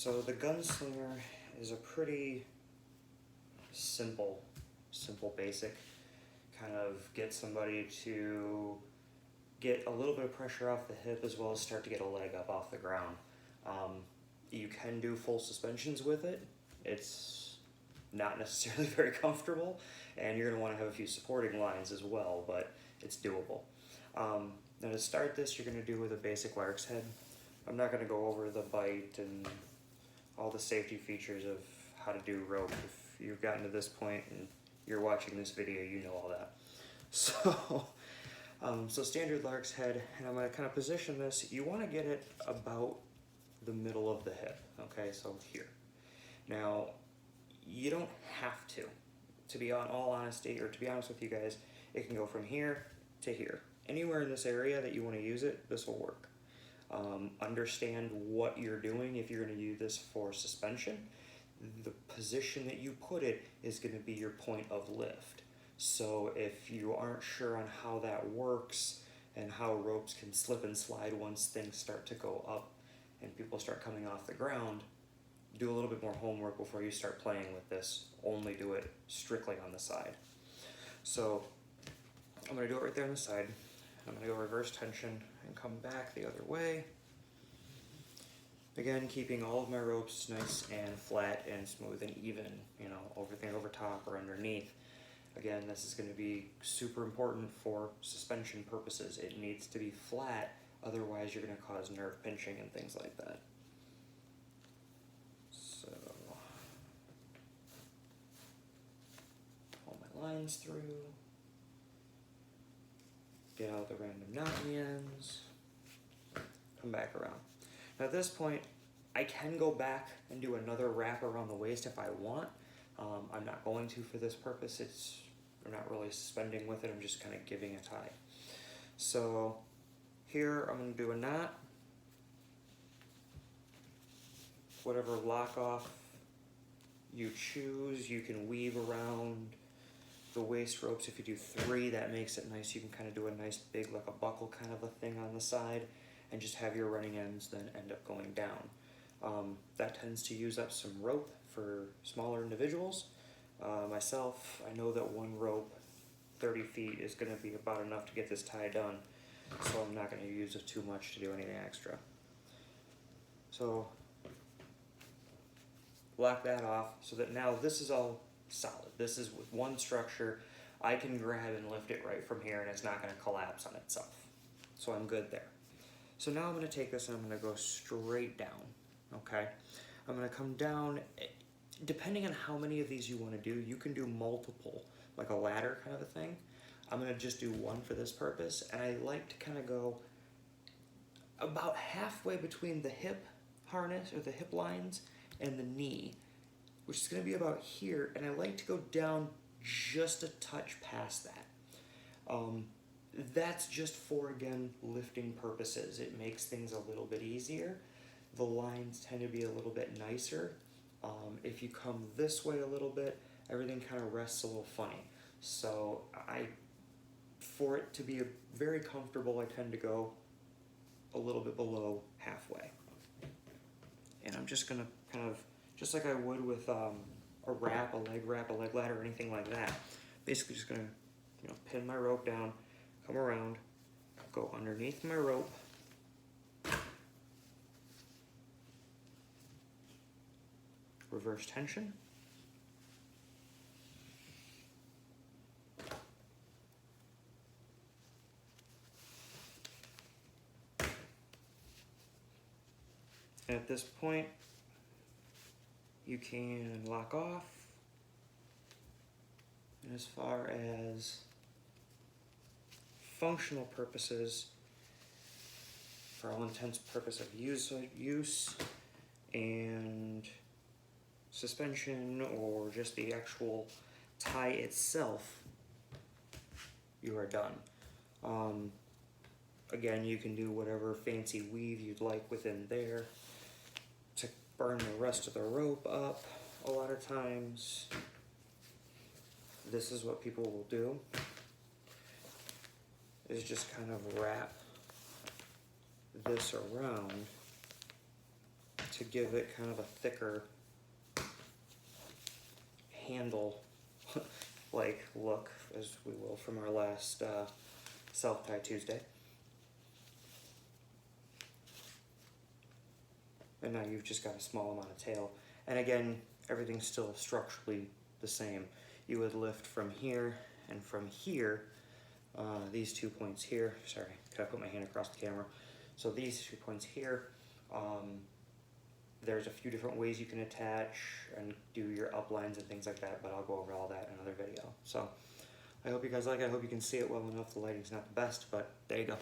So the Gunslinger is a pretty simple, basic, kind of get somebody to get a little bit of pressure off the hip as well as start to get a leg up off the ground. You can do full suspensions with it. It's not necessarily very comfortable, and you're going to want to have a few supporting lines as well, but it's doable. Now to start this, you're going to do with a basic Lark's head. I'm not going to go over the bite and all the safety features of how to do rope. If you've gotten to this point and you're watching this video, you know all that. So, so standard Lark's head, and I'm going to kind of position this. You want to get it about the middle of the hip, okay, so here. Now, you don't have to be on all honesty, or to be honest with you guys, it can go from here to here. Anywhere in this area that you want to use it, this will work. Understand what you're doing if you're going to use this for suspension. The position that you put it is going to be your point of lift. So if you aren't sure on how that works and how ropes can slip and slide once things start to go up and people start coming off the ground, do a little bit more homework before you start playing with this. Only do it strictly on the side. So I'm going to do it right there on the side. I'm going to go reverse tension and come back the other way. Again, keeping all of my ropes nice and flat and smooth and even, you know, everything over top or underneath. Again, this is going to be super important for suspension purposes. It needs to be flat, otherwise you're going to cause nerve pinching and things like that. So, pull my lines through. Get out the random knot in the ends, come back around. Now at this point, I can go back and do another wrap around the waist if I want. I'm not going to for this purpose. I'm not really suspending with it, I'm just kind of giving a tie. So here I'm going to do a knot. Whatever lock off you choose, you can weave around the waist ropes. If you do 3, that makes it nice. You can kind of do a nice big, like a buckle kind of a thing on the side, and just have your running ends then end up going down. That tends to use up some rope for smaller individuals. Myself, I know that one rope, 30 feet, is going to be about enough to get this tie done, so I'm not going to use it too much to do anything extra. So lock that off so that now this is all solid. This is with one structure. I can grab and lift it right from here and it's not going to collapse on itself. So I'm good there. So now I'm going to take this and I'm going to go straight down, okay? I'm going to come down. Depending on how many of these you want to do, you can do multiple, like a ladder kind of a thing. I'm going to just do one for this purpose, and I like to kind of go about halfway between the hip harness, or the hip lines, and the knee, which is going to be about here, and I like to go down just a touch past that. That's just for, again, lifting purposes. It makes things a little bit easier. The lines tend to be a little bit nicer. If you come this way a little bit, everything kind of rests a little funny. So for it to be very comfortable, I tend to go a little bit below halfway. And I'm just going to kind of, just like I would with a wrap, a leg ladder, or anything like that. Basically just going to, you know, pin my rope down, come around, go underneath my rope, reverse tension, and at this point you can lock off. And as far as functional purposes, for all intents and purposes of use and suspension, or just the actual tie itself, you are done. Again, you can do whatever fancy weave you'd like within there to burn the rest of the rope up. A lot of times, this is what people will do, is just kind of wrap this around to give it kind of a thicker handle like look, as we will from our last self-tie Tuesday. And now you've just got a small amount of tail. And again, everything's still structurally the same. You would lift from here and from here, these 2 points here. Sorry, could I put my hand across the camera? So these 2 points here, there's a few different ways you can attach and do your uplines and things like that, but I'll go over all that in another video. So I hope you guys like it. I hope you can see it well enough. The lighting's not the best, but there you go.